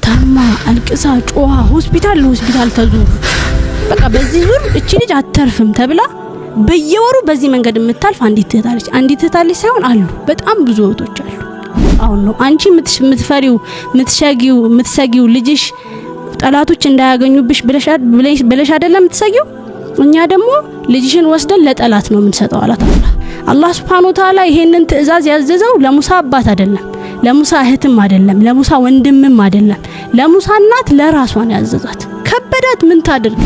ታማ አልቅሳ ጮሃ ሆስፒታል ተዙሩ በቃ በዚህ ዙር እቺ ልጅ አተርፍም ተብላ በየወሩ በዚህ መንገድ የምታልፍ አንዲት እህታለች ሳይሆን አሉ በጣም ብዙ እህቶች አሉ። አሁን ነው አንቺ የምትፈሪው የምትሰጊው ልጅሽ ጠላቶች እንዳያገኙብሽ ብለሽ አይደለም የምትሰጊው። እኛ ደግሞ ልጅሽን ወስደን ለጠላት ነው የምንሰጠው አላት አላህ Subhanahu Wa Ta'ala። ይሄንን ትዕዛዝ ያዘዘው ለሙሳ አባት አይደለም፣ ለሙሳ እህትም አይደለም፣ ለሙሳ ወንድምም አይደለም፣ ለሙሳ እናት ለራሷን ያዘዛት። ከበዳት ምን ታድርግ?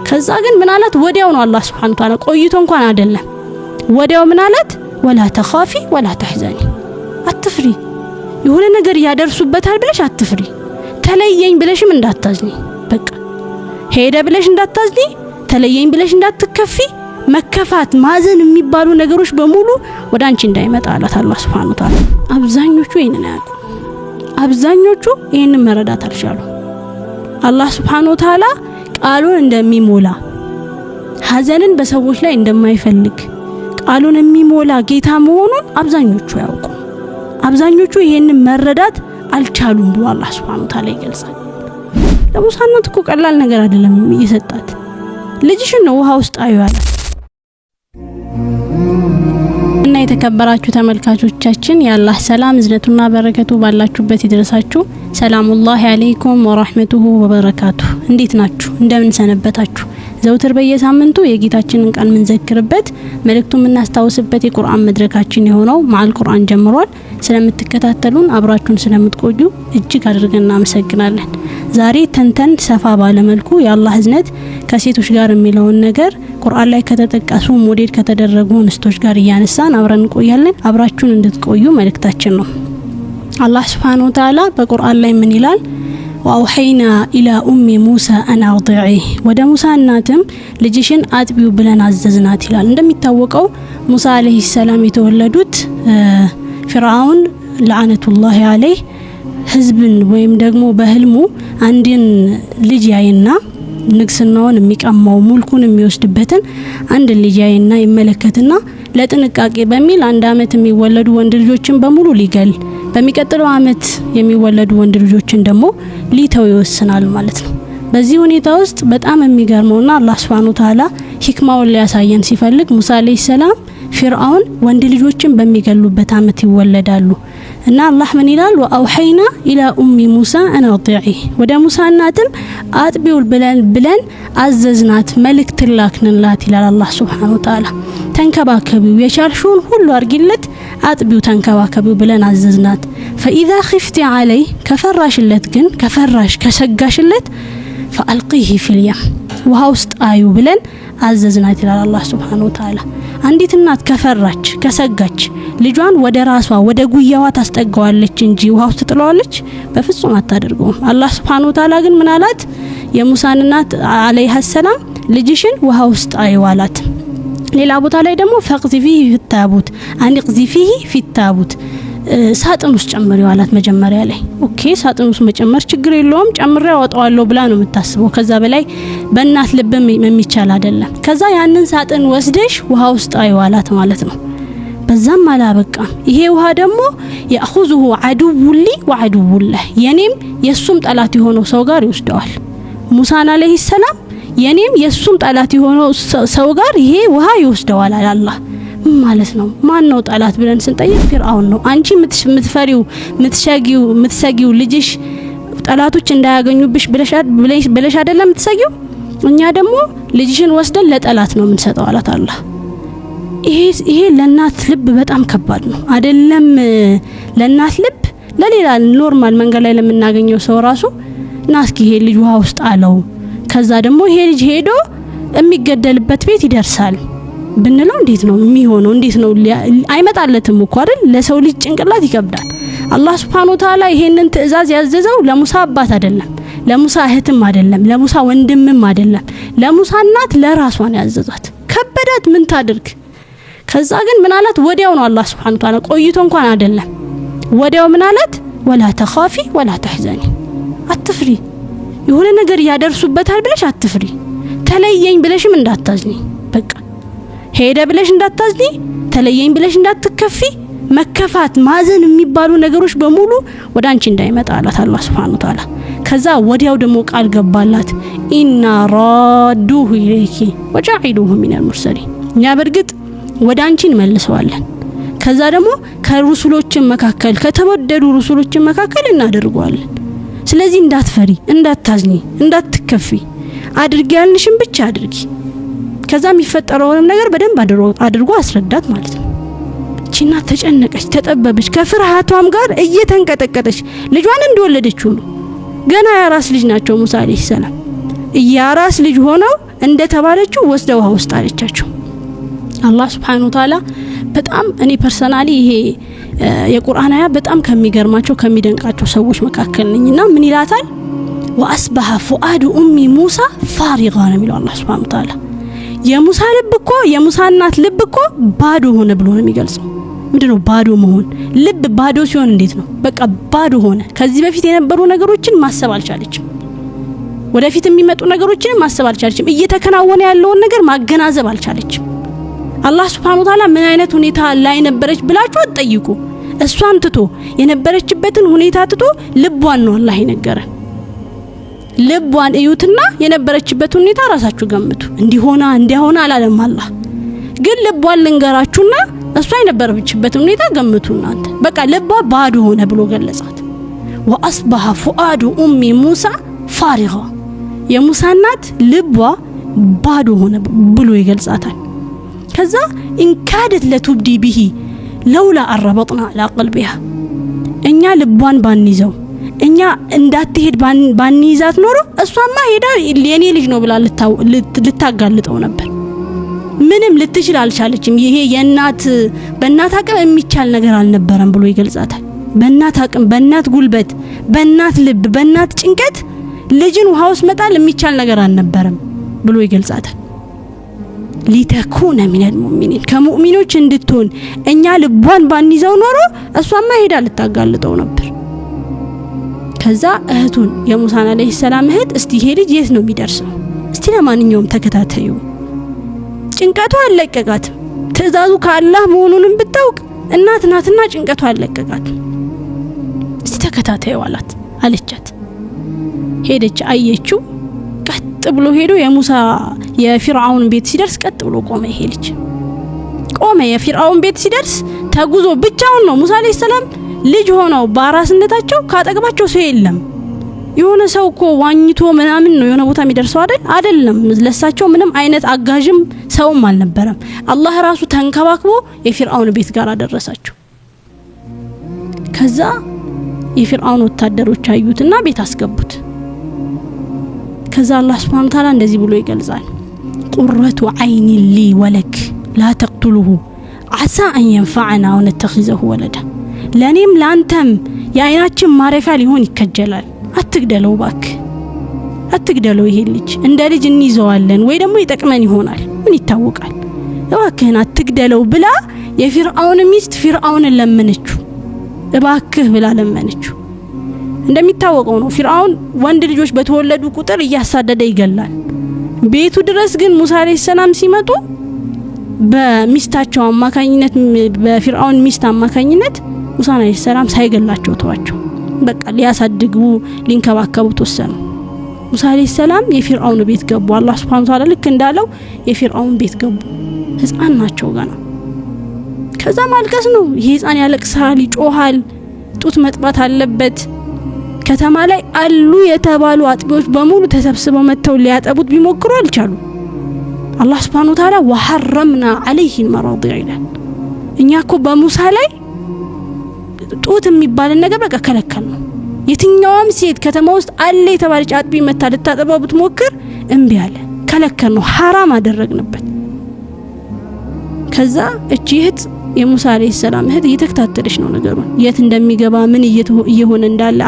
ከዛ ግን ምን አላት? ወዲያው ነው አላህ Subhanahu Wa Ta'ala ቆይቶ እንኳን አይደለም ወዲያው ምን አላት? ወላ ተኻፊ ወላ ተህዘኒ፣ አትፍሪ። የሆነ ነገር ያደርሱበታል ብለሽ አትፍሪ። ተለየኝ ብለሽም እንዳታዝኒ። በቃ ሄደ ብለሽ እንዳታዝኒ፣ ተለየኝ ብለሽ እንዳትከፊ። መከፋት ማዘን የሚባሉ ነገሮች በሙሉ ወደ አንቺ እንዳይመጣ አላት አላህ Subhanahu Wa Ta'ala። አብዛኞቹ ይሄንን ያውቁ፣ አብዛኞቹ ይሄንን መረዳት አልቻሉ። አላህ Subhanahu Wa Ta'ala ቃሉን እንደሚሞላ ሐዘንን በሰዎች ላይ እንደማይፈልግ ቃሉን የሚሞላ ጌታ መሆኑን አብዛኞቹ ያውቁ። አብዛኞቹ ይሄንን መረዳት አልቻሉም ብሎ አላህ Subhanahu Wa Ta'ala ይገልጻል። ለሙሳነት እኮ ቀላል ነገር አይደለም የሰጣት። ልጅሽን ነው ውሃ ውስጥ አዩዋል። እና የተከበራችሁ ተመልካቾቻችን የአላህ ሰላም እዝነቱና በረከቱ ባላችሁበት ይድረሳችሁ። ሰላሙላሂ አለይኩም ወራህመቱሁ ወበረካቱ። እንዴት ናችሁ? እንደምን ሰነበታችሁ? ዘውትር በየሳምንቱ የጌታችንን ቃል ምንዘክርበት መልእክቱን ምናስታውስበት የቁርአን መድረካችን የሆነው ማዕል ቁርአን ጀምሯል። ስለምትከታተሉን አብራችሁን ስለምትቆዩ እጅግ አድርገን እናመሰግናለን። ዛሬ ተንተን ሰፋ ባለ መልኩ የአላህ እዝነት ከሴቶች ጋር የሚለውን ነገር ቁርአን ላይ ከተጠቀሱ ሞዴል ከተደረጉ እንስቶች ጋር እያነሳን አብረን እንቆያለን። አብራችሁን እንድትቆዩ መልእክታችን ነው። አላህ Subhanahu Wa Ta'ala በቁርአን ላይ ምን ይላል? ወአውሐይና ኢላ ኡሚ ሙሳ አን አርዲዒህ፣ ወደ ሙሳ እናትም ልጅሽን አጥቢው ብለን አዘዝናት ይላል። እንደሚታወቀው ሙሳ አለይሂ ሰላም የተወለዱት ፍርዓውን ለዓነቱላሂ አለይህ ህዝብን ወይም ደግሞ በህልሙ አንድን ልጅ ያይና ንግስናውን የሚቀማው ሙልኩን የሚወስድበትን አንድ ልጅ ያይና ይመለከትና ለጥንቃቄ በሚል አንድ አመት የሚወለዱ ወንድ ልጆችን በሙሉ ሊገል በሚቀጥለው አመት የሚወለዱ ወንድ ልጆችን ደግሞ ሊተው ይወስናል ማለት ነው። በዚህ ሁኔታ ውስጥ በጣም የሚገርመውና አላህ Subhanahu Wa Ta'ala ሂክማውን ሊያሳየን ሲፈልግ ሙሳ አለይሂ ሰላም ፍርዓውን ወንድ ልጆችን በሚገሉበት አመት ይወለዳሉ እና አላህ ምን ይላል? ወአውሐይና ኢላ ኡሚ ሙሳ አን አርዲዒህ፣ ወደ ሙሳ እናትም አጥቢው ብለን አዘዝናት መልእክት ላክንላት ይላል አላህ Subhanahu Wa Ta'ala። ተንከባከቢው፣ የቻልሽውን ሁሉ አርጊለት፣ አጥቢው ተንከባከቢው ብለን አዘዝናት። ፈኢዛ ኺፍቲ ዐለይ፣ ከፈራሽለት ግን ከሰጋሽለት ፈአልቂህ ፊል የም፣ ውሃ ውስጥ አዩ ብለን አዘዝናት ይላል አላህ Subhanahu Wa Ta'ala። አንዲት እናት ከፈራች ከሰጋች ልጇን ወደ ራሷ ወደ ጉያዋ ታስጠጋዋለች እንጂ ውሃ ውስጥ ጥለዋለች በፍጹም አታደርገውም። አላህ Subhanahu Wa Ta'ala ግን ምን አላት? የሙሳን እናት አለይሃ ሰላም ልጅሽን ውሃ ውስጥ አይዋላት። ሌላ ቦታ ላይ ደግሞ ፈቅዚፊሂ ፊታቡት አንቅዚፊሂ ፊታቡት፣ ሳጥን ውስጥ ጨምሪው አላት መጀመሪያ ላይ። ኦኬ ሳጥን ውስጥ መጨመር ችግር የለውም ጨምሬ አወጣዋለሁ ብላ ነው የምታስበው። ከዛ በላይ በእናት ልብም የሚቻል አይደለም። ከዛ ያንን ሳጥን ወስደሽ ውሃ ውስጥ አይዋላት ማለት ነው። በዛም አላበቃም። ይሄ ውሃ ደግሞ ያخذه عدو لي وعدو له፣ የኔም የሱም ጠላት የሆነው ሰው ጋር ይወስደዋል። ሙሳ አለይሂ ሰላም የኔም የሱም ጠላት የሆነው ሰው ጋር ይሄ ውሃ ይወስደዋል አላህ ማለት ነው። ማን ነው ጠላት ብለን ስንጠይቅ ፍርዓውን ነው። አንቺ የምትፈሪው የምትሰጊው ልጅሽ ጠላቶች እንዳያገኙብሽ ብለሽ አይደለም የምትሰጊው። እኛ ደግሞ ልጅሽን ወስደን ለጠላት ነው የምንሰጠው አላት አላህ። ይሄ ለናት ልብ በጣም ከባድ ነው አይደለም? ለናት ልብ ለሌላ ኖርማል መንገድ ላይ ለምናገኘው ሰው ራሱ ናስኪ ይሄ ልጅ ውሃ ውስጥ አለው፣ ከዛ ደግሞ ይሄ ልጅ ሄዶ የሚገደልበት ቤት ይደርሳል ብንለው እንዴት ነው የሚሆነው? እንዴት ነው አይመጣለትም እኮ አይደል? ለሰው ልጅ ጭንቅላት ይከብዳል። አላህ Subhanahu Wa Ta'ala ይሄንን ትዕዛዝ ያዘዘው ለሙሳ አባት አይደለም፣ ለሙሳ እህትም አይደለም፣ ለሙሳ ወንድምም አይደለም፣ ለሙሳ እናት ለራሷን ያዘዛት። ከበዳት ምን ታድርግ? ከዛ ግን ምን አላት? ወዲያው ነው አላህ Subhanahu Wa Ta'ala ቆይቶ እንኳን አይደለም ወዲያው ምን አላት? ወላ ተኻፊ ወላ ተህዘኒ፣ አትፍሪ። የሆነ ነገር ያደርሱበታል ብለሽ አትፍሪ። ተለየኝ ብለሽም እንዳታዝኒ። በቃ ሄደ ብለሽ እንዳታዝኒ፣ ተለየኝ ብለሽ እንዳትከፊ። መከፋት ማዘን የሚባሉ ነገሮች በሙሉ ወደ አንቺ እንዳይመጣ አላት አላህ Subhanahu Wa Ta'ala ከዛ ወዲያው ደግሞ ቃል ገባላት ኢና ራዱሁ ኢለይኪ ወጃኢሉሁ ሚነል ሙርሰሊን እኛ በርግጥ ወደ አንቺ እንመልሰዋለን ከዛ ደግሞ ከሩሱሎችን መካከል ከተወደዱ ሩሱሎችን መካከል እናደርገዋለን ስለዚህ እንዳትፈሪ እንዳታዝኒ እንዳትከፊ አድርጊ ያልንሽን ብቻ አድርጊ ከዛ የሚፈጠረውን ነገር በደንብ አድርጎ አስረዳት ማለት ነው ቺና ተጨነቀች ተጠበበች ከፍርሃቷም ጋር እየተንቀጠቀጠች ልጇን እንደወለደችው ነው ገና ያራስ ልጅ ናቸው ሙሳ አለይሂ ሰላም ያራስ ልጅ ሆነው እንደተባለችው ወስደው ውሃ ውስጥ አለቻቸው አላህ Subhanahu Wa Ta'ala በጣም እኔ ፐርሰናሊ ይሄ የቁርአን አያ በጣም ከሚገርማቸው ከሚደንቃቸው ሰዎች መካከል ነኝና ምን ይላታል ወአስበሐ ፉአዱ ኡሚ ሙሳ ፋሪጋ ነው የሚለው አላህ Subhanahu Wa Ta'ala የሙሳ ልብ እኮ የሙሳ እናት ልብ እኮ ባዶ ሆነ ብሎ ነው የሚገልጸው ምንድነው ባዶ መሆን ልብ ባዶ ሲሆን እንዴት ነው በቃ ባዶ ሆነ ከዚህ በፊት የነበሩ ነገሮችን ማሰብ አልቻለችም ወደፊት የሚመጡ ነገሮችን ማሰብ አልቻለችም እየተከናወነ ያለውን ነገር ማገናዘብ አልቻለችም አላህ Subhanahu Wa Ta'ala ምን አይነት ሁኔታ ላይ ነበረች ብላችሁ አትጠይቁ እሷን ትቶ የነበረችበትን ሁኔታ ትቶ ልቧን ነው አላህ ይነገረን ልቧን እዩትና የነበረችበት ሁኔታ ራሳችሁ ገምቱ እንዲሆና አላለም አላህ ግን ልቧን ልንገራችሁና እሷ የነበረችበት ሁኔታ ገምቱ እናንተ በቃ ልቧ ባዶ ሆነ ብሎ ገለጻት ወአስበሐ ፉአዱ ኡሚ ሙሳ ፋሪጋ የሙሳ እናት ልቧ ባዶ ሆነ ብሎ ይገልጻታል ከዛ እንካደት ለቱብዲ ቢሂ ለውላ አረበጥና على قلبها እኛ ልቧን ባንይዘው እኛ እንዳትሄድ ባንይዛት ኖሮ እሷማ ሄዳ የኔ ልጅ ነው ብላ ልታጋልጠው ነበር ምንም ልትችል አልቻለችም ይሄ በእናት አቅም የሚቻል ነገር አልነበረም ብሎ ይገልጻታል በእናት አቅም በእናት ጉልበት በእናት ልብ በእናት ጭንቀት ልጅን ውሃ ውስጥ መጣል የሚቻል ነገር አልነበረም ብሎ ይገልጻታል ሊተኩነ ሚነል ሙእሚኒን ከሙእሚኖች እንድትሆን እኛ ልቧን ባንይዘው ኖሮ እሷማ ሄዳ ልታጋልጠው ነበር ከዛ እህቱን የሙሳ አለይሂ ሰላም እህት እስቲ ይሄ ልጅ የት ነው የሚደርሰው እስቲ ለማንኛውም ተከታተዩ ጭንቀቷ አለቀቃት ትእዛዙ ከአላህ መሆኑንም ብታውቅ እናት ናትና ጭንቀቷ አለቀቃት እስቲ ተከታተዩ አለቻት ሄደች አየችው ቀጥ ብሎ ሄዶ የሙሳ የፊርዓውን ቤት ሲደርስ ቀጥ ብሎ ቆመ ይሄ ልጅ ቆመ የፊርዓውን ቤት ሲደርስ ተጉዞ ብቻውን ነው ሙሳ አለይሂ ሰላም ልጅ ሆነው ባራስነታቸው ካጠገባቸው ሰው የለም የሆነ ሰው እኮ ዋኝቶ ምናምን ነው የሆነ ቦታ የሚደርሰው አይደለም ለሳቸው ምንም አይነት አጋዥም ሰውም አልነበረም አላህ ራሱ ተንከባክቦ የፊርዓውን ቤት ጋር አደረሳቸው ከዛ የፊርዓውን ወታደሮች አዩትና ቤት አስገቡት ከዛ አላህ Subhanahu Wa Ta'ala እንደዚህ ብሎ ይገልጻል ቁረቱ አይኒ ሊ ወለክ ላ ተቅቱሉሁ عسى ان ينفعنا او نتخذه ولدا ለኔም ላንተም የአይናችን ማረፊያ ሊሆን ይከጀላል አትግደለው ባክ አትግደለው ይሄ ልጅ እንደ ልጅ እንይዘዋለን ወይ ደግሞ ይጠቅመን ይሆናል ምን ይታወቃል እባክህን አትግደለው ብላ የፊርዓውን ሚስት ፊርዓውንን ለመነችው እባክህ ብላ ለመነችው እንደሚታወቀው ነው ፊርዓውን ወንድ ልጆች በተወለዱ ቁጥር እያሳደደ ይገላል ቤቱ ድረስ ግን ሙሳ አለይሂ ሰላም ሲመጡ በሚስታቸው አማካኝነት በፊርዓውን ሚስት አማካኝነት ሙሳ አለይሂ ሰላም ሳይገላቸው ተዋቸው በቃ ሊያሳድጉ ሊንከባከቡ ተወሰኑ ሙሳ አለይሂ ሰላም የፊርዓውን ቤት ገቡ አላህ Subhanahu Wa Ta'ala ልክ እንዳለው የፊርዓውን ቤት ገቡ ህፃን ናቸው ገና ከዛ ማልቀስ ነው ይሄ ህፃን ያለቅሳል ይጮሃል ጡት መጥባት አለበት ከተማ ላይ አሉ የተባሉ አጥቢዎች በሙሉ ተሰብስበው መተው ሊያጠቡት ቢሞክሩ አልቻሉ አላህ Subhanahu Wa Ta'ala وحرمنا عليه المراضع ይላል እኛኮ በሙሳ ላይ ጡት የሚባል ነገር በቃ ከለከል ነው የትኛውም ሴት ከተማ ውስጥ አለ የተባለች አጥቢ መታ ልታጠባው ብትሞክር እምቢ አለ ከለከል ነው ሐራም አደረግንበት ከዛ እቺት የሙሳ አለይሂ ሰላም እህት እየተከታተለች ነው ነገሩን የት እንደሚገባ ምን እየሆነ እንዳለ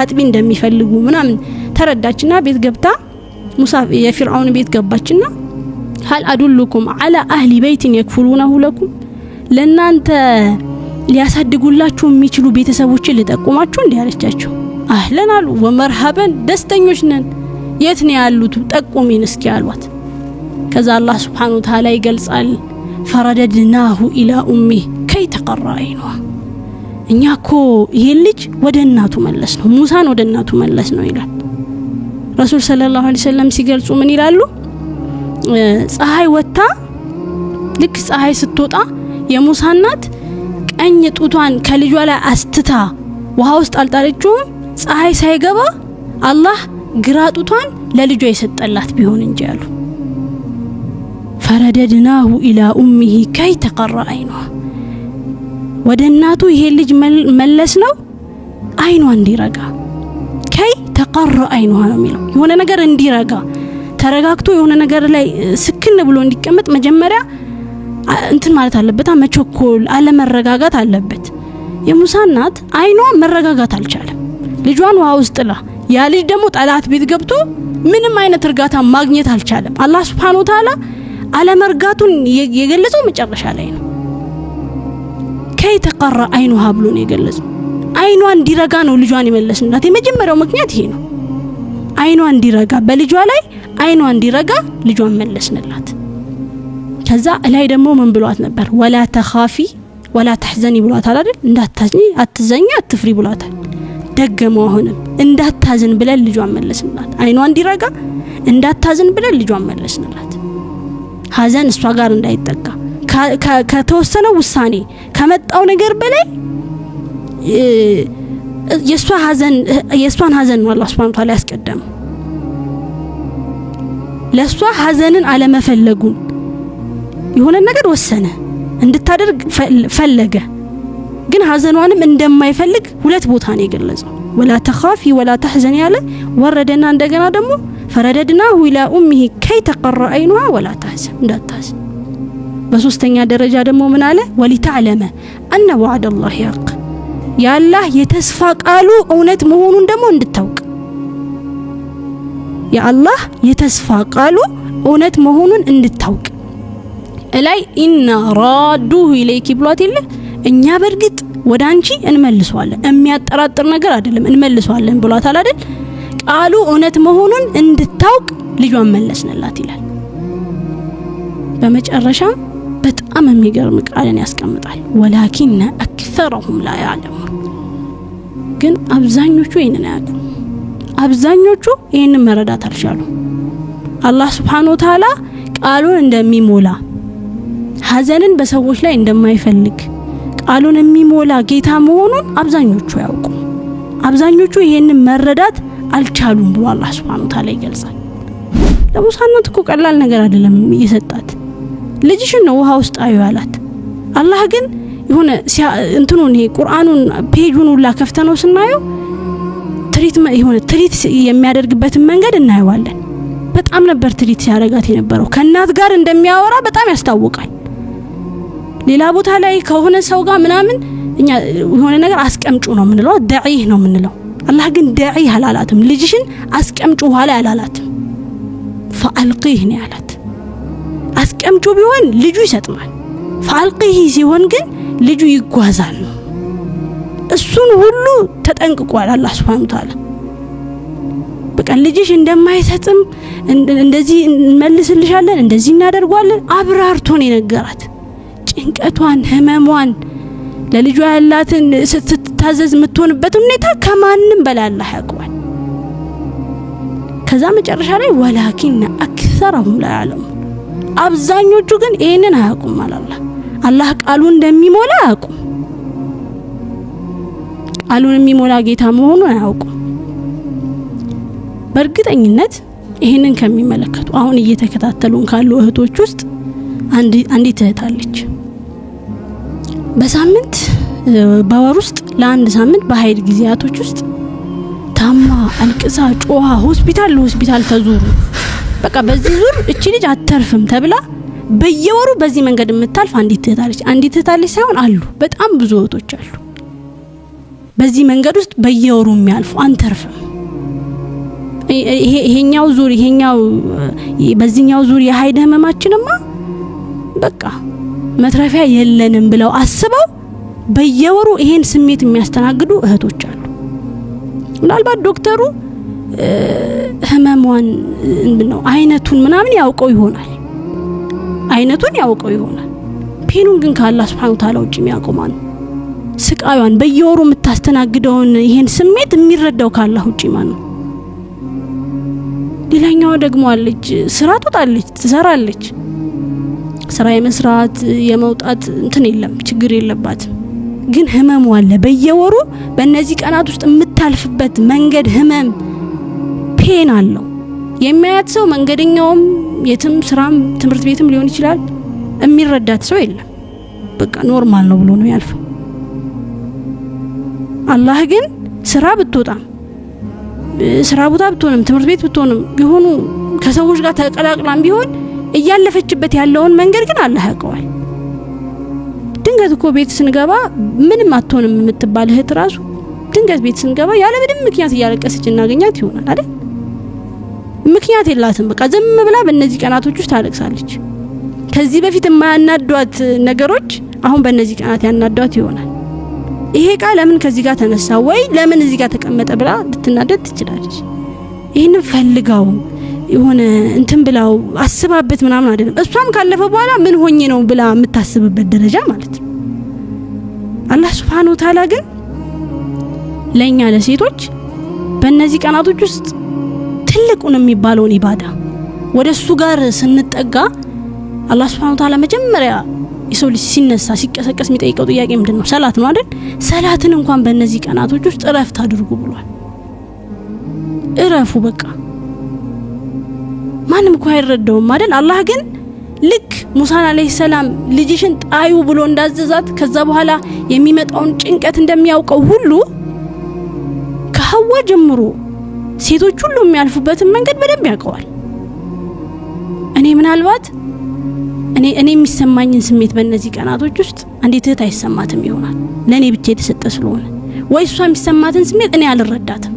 አጥቢ እንደሚፈልጉ ምናምን ተረዳችና ቤት ገብታ ሙሳ የፊርዓውን ቤት ገባችና هل ادلكم على اهل بيت يكفلونه لكم ለናንተ ሊያሳድጉላችሁ የሚችሉ ቤተሰቦችን ልጠቁማችሁ እንዲያለቻቸው አህለን አሉ ወመርሐበን ደስተኞች ነን የት ነው ያሉት ጠቁሚን እስኪ አሏት ከዛ አላህ Subhanahu Wa Ta'ala ይገልጻል فرددناه الى امه كي تقر عينها እኛኮ ይሄን ልጅ ወደ እናቱ መለስ ነው ሙሳን ወደ እናቱ መለስ ነው ይላል ረሱል ሰለላሁ ዐለይሂ ወሰለም ሲገልጹ ምን ይላሉ ፀሐይ ወጣ ልክ ፀሐይ ስትወጣ የሙሳ እናት ቀኝ ጡቷን ከልጇ ላይ አስትታ ውሃ ውስጥ አልጣለችው ፀሐይ ሳይገባ አላህ ግራ ጡቷን ለልጇ ይሰጠላት ቢሆን እንጂ ያሉ ፈረደድናሁ ኢላ ኡሚሂ ከይ ተቀራ አይኗ ወደ እናቱ ይሄ ልጅ መለስ ነው አይኗ እንዲረጋ ከይ ተቀራ አይኗ ነው የሚለው የሆነ ነገር እንዲረጋ ተረጋግቶ የሆነ ነገር ላይ ስክን ብሎ እንዲቀመጥ መጀመሪያ እንትን ማለት አለበት መቸኮል አለመረጋጋት አለበት የሙሳ እናት አይኗ መረጋጋት አልቻለም ልጇን ውሃ ውስጥ ጥላ ያ ልጅ ደግሞ ጠላት ቤት ገብቶ ምንም አይነት እርጋታ ማግኘት አልቻለም አላህ Subhanahu Wa Ta'ala አለመርጋቱን የገለጸው መጨረሻ ላይ ነው ከይ ተቀራ አይኑሃ ብሎ ነው የገለጸው አይኗ እንዲረጋ ነው ልጇን ይመለስላት የመጀመሪያው ምክንያት ይሄ ነው አይኗ እንዲረጋ በልጇ ላይ አይኗ እንዲረጋ ልጇን መለስንላት ከዛ ላይ ደግሞ ምን ብሏት ነበር ወላ ተኻፊ ወላ ተሕዘኒ ብሏታል አይደል እንዳታዝኒ አትዘኛ አትፍሪ ብሏታል ደገመው አሁንም እንዳታዝን ብለን ልጇን መለስንላት አይኗ እንዲረጋ እንዳታዝን ብለን ልጇን መለስንላት ሐዘን እሷ ጋር እንዳይጠጋ ከተወሰነው ውሳኔ ከመጣው ነገር በላይ የሷን ሐዘን ነው አላህ Subhanahu Wa Ta'ala ያስቀደመው ለሷ ሐዘንን አለመፈለጉን የሆነ ነገር ወሰነ እንድታደርግ ፈለገ ግን ሐዘኗንም እንደማይፈልግ ሁለት ቦታ ነው የገለጸው ወላ ተኻፊ ወላ ተሕዘኒ ያለ ወረደና እንደገና ደግሞ ፈረደድናሁ ኢላ ኡሚሂ ከይ ተቀራ አይኑሃ ወላ ተሕዘን እንዳታዝ በሶስተኛ ደረጃ ደግሞ ምን አለ ወሊተዕለመ አነ ወዐደላሂ ሐቅ ያላህ የተስፋ ቃሉ እውነት መሆኑን ደግሞ እንድታውቅ ያአላህ የተስፋ ቃሉ እውነት መሆኑን እንድታውቅ እላይ ኢና ራዱሁ ኢለይኪ ብሏት የለ እኛ በርግጥ ወዳንቺ እንመልሰዋለን የሚያጠራጥር ነገር አይደለም እንመልሰዋለን ብሏታል አይደል ቃሉ እውነት መሆኑን እንድታውቅ ልጇን መለስንላት ይላል በመጨረሻም በጣም የሚገርም ቃልን ያስቀምጣል ወላኪን አክثرهم لا يعلمون ግን አብዛኞቹ ይሄንን አያውቁ አብዛኞቹ ይሄንን መረዳት አልቻሉ አላህ Subhanahu Wa Ta'ala ቃሉን እንደሚሞላ ሐዘንን በሰዎች ላይ እንደማይፈልግ ቃሉን የሚሞላ ጌታ መሆኑን አብዛኞቹ ያውቁ አብዛኞቹ ይሄንን መረዳት አልቻሉም ብሎ አላህ Subhanahu Wa Ta'ala ይገልጻል ለሙሳ እናት እኮ ቀላል ነገር አይደለም የሰጣት ልጅሽን ነው ውሃ ውስጥ አዩ ያላት አላህ ግን የሆነ እንትኑን ይሄ ቁርአኑን ፔጁን ሁላ ከፍተነው ስናየው ትሪት የሚያደርግበት መንገድ እናየዋለን በጣም ነበር ትሪት ሲያረጋት የነበረው ከናት ጋር እንደሚያወራ በጣም ያስታውቃል ሌላ ቦታ ላይ ከሆነ ሰው ጋር ምናምን እኛ የሆነ ነገር አስቀምጩ ነው ምንለው ዳዒህ ነው ምንለው አላህ ግን ዳዒህ አላላትም ልጅሽን አስቀምጩ ኋላ አላላትም ፈአልቂህ ነው ያላት አስቀምጩ ቢሆን ልጁ ይሰጥማል ፈአልቂህ ሲሆን ግን ልጁ ይጓዛል እሱን ሁሉ ተጠንቅቋል አላህ Subhanahu Wa Ta'ala በቃ ልጅሽ እንደማይሰጥም እንደዚህ እንመልስልሻለን እንደዚህ እናደርጋለን አብራርቶን የነገራት ጭንቀቷን ህመሟን ለልጇ ያላትን ስትታዘዝ የምትሆንበት ሁኔታ ከማንም በላይ አላህ ያውቃል ከዛ መጨረሻ ላይ ወላኪን አክثرهم لا يعلمون አብዛኞቹ ግን ይሄንን አያውቁም አላህ ቃሉን እንደሚሞላ አያውቁም ቃሉን የሚሞላ ጌታ መሆኑን አያውቁም በእርግጠኝነት ይሄንን ከሚመለከቱ አሁን እየተከታተሉን ካሉ እህቶች ውስጥ አንዲት እህት አለች በሳምንት በወር ውስጥ ለአንድ ሳምንት በኃይል ጊዜያቶች ውስጥ ታማ አልቅሳ ጮሃ ሆስፒታል ተዙሩ በቃ በዚህ ዙር እቺ ልጅ አተርፍም ተብላ በየወሩ በዚህ መንገድ የምታልፍ አንዲት እህት አለች ሳይሆን አሉ በጣም ብዙ እህቶች አሉ በዚህ መንገድ ውስጥ በየወሩ የሚያልፉ አንተርፍም ይሄኛው በዚህኛው ዙር የኃይል ህመማችንማ በቃ መትረፊያ የለንም ብለው አስበው በየወሩ ይሄን ስሜት የሚያስተናግዱ እህቶች አሉ ምናልባት ዶክተሩ ህመሟን ነው አይነቱን ምናምን ያውቀው ይሆናል ፔኑን ግን ከአላህ Subhanahu Wa Ta'ala ውጪ የሚያውቀው ማን ስቃዩን በየወሩ የምታስተናግደውን ይሄን ስሜት የሚረዳው ካላህ ውጪ ማን ነው? ሌላኛው ደግሞ አለች ስራ ትወጣለች ትሰራለች ስራ የመስራት የመውጣት እንትን የለም ችግር የለባትም ግን ህመም አለ በየወሩ በእነዚህ ቀናት ውስጥ የምታልፍበት መንገድ ህመም ፔን አለው የሚያያት ሰው መንገደኛውም የትም ስራም ትምህርት ቤትም ሊሆን ይችላል የሚረዳት ሰው የለም በቃ ኖርማል ነው ብሎ ነው ያልፈው አላህ ግን ስራ ብትወጣም ስራ ቦታ ብትሆንም ትምህርት ቤት ብትሆንም ቢሆኑ ከሰዎች ጋር ተቀላቅላም ቢሆን እያለፈችበት ያለውን መንገድ ግን አላህ ያውቀዋል ድንገት እኮ ቤት ስንገባ ምንም አትሆንም የምትባል እህት ራሱ ድንገት ቤት ስንገባ ያለ ምንም ምክንያት እያለቀሰች እናገኛት ይሆናል አይደል ምክንያት የላትም በቃ ዝም ብላ በእነዚህ ቀናቶች ውስጥ ታለቅሳለች ከዚህ በፊት የማያናዷት ነገሮች አሁን በእነዚህ ቀናት ያናዷት ይሆናል ይሄ ቃል ለምን ከዚህ ጋር ተነሳ ወይ ለምን እዚህ ጋር ተቀመጠ ብላ ልትናደድ ትችላለች ይሄንን ፈልጋው የሆነ እንትን ብላው አስባበት ምናምን አይደለም እሷም ካለፈ በኋላ ምን ሆኜ ነው ብላ የምታስብበት ደረጃ ማለት ነው አላህ Subhanahu Wa Ta'ala ግን ለኛ ለሴቶች በእነዚህ ቀናቶች ውስጥ ትልቁን የሚባለውን ኢባዳ ወደሱ ጋር ስንጠጋ አላህ Subhanahu Wa Ta'ala መጀመሪያ የሰው ልጅ ሲነሳ ሲቀሰቀስ የሚጠይቀው ጥያቄ ምንድነው ሰላት ነው አይደል ሰላትን እንኳን በእነዚህ ቀናቶች ውስጥ እረፍት አድርጉ ብሏል እረፉ በቃ ማንም እኮ አይረዳውም አይደል አላህ ግን ልክ ሙሳ አለይሂ ሰላም ልጅሽን ጣዩ ብሎ እንዳዘዛት ከዛ በኋላ የሚመጣውን ጭንቀት እንደሚያውቀው ሁሉ ከሐዋ ጀምሮ ሴቶች ሁሉ የሚያልፉበትን መንገድ በደንብ ያውቀዋል እኔ ምናልባት እኔ የሚሰማኝን ስሜት በእነዚህ ቀናቶች ውስጥ አንዲት እህት አይሰማትም ይሆናል ለኔ ብቻ የተሰጠ ስለሆነ ወይ እሷ የሚሰማትን ስሜት እኔ አልረዳትም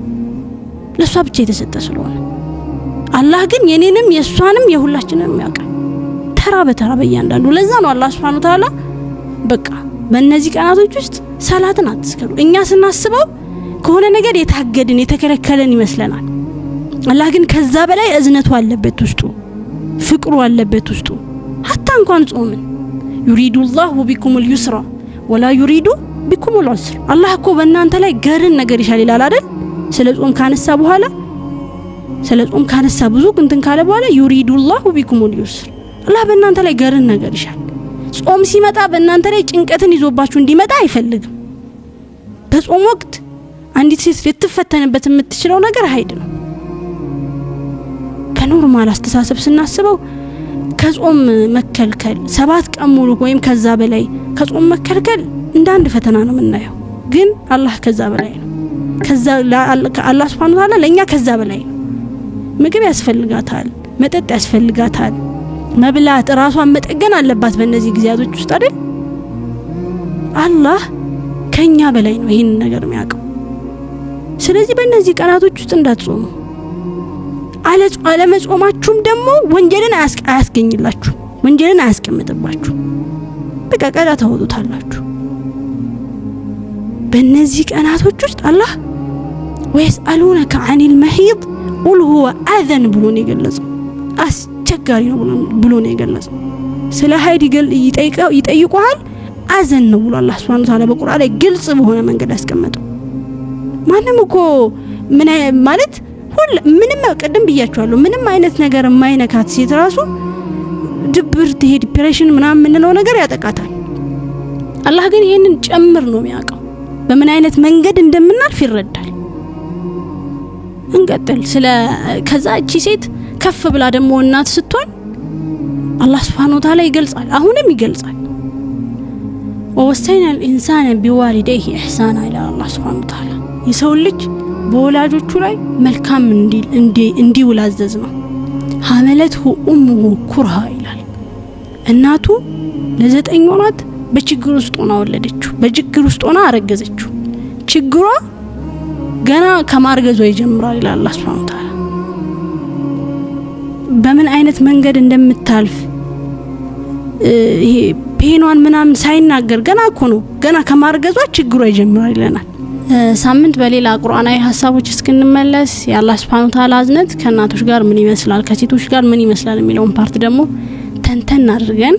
ለሷ ብቻ የተሰጠ ስለሆነ አላህ ግን የኔንም የሷንም የሁላችንንም ያውቃል ተራ በተራ በእያንዳንዱ ለዛ ነው አላህ Subhanahu Wa Ta'ala በቃ በእነዚህ ቀናቶች ውስጥ ሰላትን አትስከሩ እኛ ስናስበው ከሆነ ነገር የታገድን የተከለከለን ይመስለናል አላህ ግን ከዛ በላይ እዝነቱ አለበት ውስጡ ፍቅሩ አለበት ውስጡ حتى እንኳን ጾምን يريد الله بكم اليسر ولا يريد بكم العسر አላህ እኮ በእናንተ ላይ ገርን ነገር ይሻል ይላል አይደል ስለ ጾም ካነሳ በኋላ ስለ ጾም ካነሳ ብዙ እንትን ካለ በኋላ يريد الله بكم اليسر አላህ በእናንተ ላይ ገርን ነገር ይሻል ጾም ሲመጣ በእናንተ ላይ ጭንቀትን ይዞባችሁ እንዲመጣ አይፈልግም በጾም ወቅት አንዲት ሴት ልትፈተንበት የምትችለው ነገር ሀይድ ነው በኖርማል አስተሳሰብ ስናስበው ከጾም መከልከል 7 ቀን ሙሉ ወይም ከዛ በላይ ከጾም መከልከል እንደ አንድ ፈተና ነው የምናየው ግን አላህ ከዛ በላይ ነው ከዛ አላህ Subhanahu Wa Ta'ala ለኛ ከዛ በላይ ነው ምግብ ያስፈልጋታል መጠጥ ያስፈልጋታል መብላት ራሷን መጠገን አለባት በእነዚህ ጊዜያቶች ውስጥ አይደል አላህ ከኛ በላይ ነው ይሄን ነገር የሚያውቀው ስለዚህ በእነዚህ ቀናቶች ውስጥ እንዳትጾሙ አለመጾማችሁም ደግሞ ወንጀልን አያስገኝላችሁ ወንጀልን አያስቀምጥባችሁ በቃ ቀዳ ታወጡታላችሁ በእነዚህ ቀናቶች ውስጥ አላህ ويسألونك عن المحيض قل هو أذن ብሎን የገለጸው አስቸጋሪ ነው ብሎን የገለጸው ስለ ሀይድ ይጠይቁሃል አዘን ነው ብሎ አላህ Subhanahu Wa Ta'ala በቁርአን ላይ ግልጽ በሆነ መንገድ ያስቀመጠው ማንም እኮ ምን ማለት ሁሉ ምንም ቀደም ብያችኋለሁ ምንም አይነት ነገር የማይነካት ሴት ራሱ ድብርት ዲፕሬሽን ምናምን ነው ነገር ያጠቃታል አላህ ግን ይሄንን ጨምር ነው የሚያውቀው በምን አይነት መንገድ እንደምናልፍ ይረዳል እንቀጥል ስለ ከዛ እቺ ሴት ከፍ ብላ ደግሞ እናት ስትሆን አላህ Subhanahu Wa Ta'ala ይገልጻል አሁንም ይገልጻል ወወሰይና الانسان بوالديه احسانا الى الله Subhanahu Wa Ta'ala የሰው ልጅ በወላጆቹ ላይ መልካም እንዲውል አዘዝ ነው ሐመለትሁ ኡሙሁ ኩርሃ ይላል እናቱ ለ9 ወራት በችግር ውስጥ ሆና ወለደችው በችግር ውስጥ ሆና አረገዘችው ችግሯ ገና ከማርገዟ ይጀምራል ይላል አላህ Subhanahu Wa Ta'ala በምን አይነት መንገድ እንደምታልፍ ይሄ ፔኗን ምናምን ሳይናገር ገና እኮ ነው ገና ከማርገዟ ችግሯ ይጀምራል ይለናል ሳምንት በሌላ ቁርአናዊ ሐሳቦች እስክንመለስ የአላህ Subhanahu Wa Ta'ala አዝነት ከእናቶች ጋር ምን ይመስላል ከሴቶች ጋር ምን ይመስላል የሚለውን ፓርት ደግሞ ተንተን አድርገን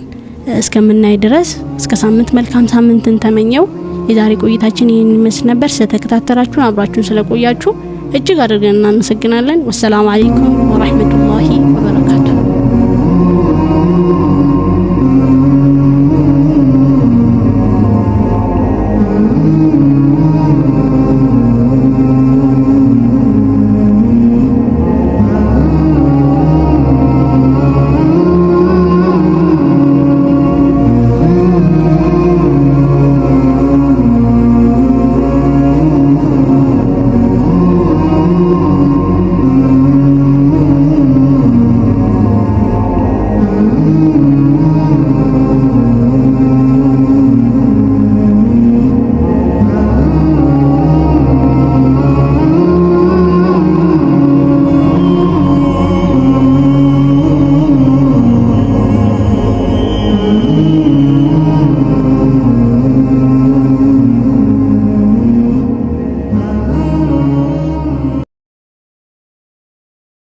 እስከምናይ ድረስ እስከ ሳምንት መልካም ሳምንትን ተመኘው የዛሬ ቆይታችን ይህን ይመስል ነበር። ስለተከታተላችሁን አብራችሁን ስለቆያችሁ እጅግ አድርገን እናመሰግናለን። ወሰላሙ አለይኩም ወራህመቱላሂ ወበረካቱ።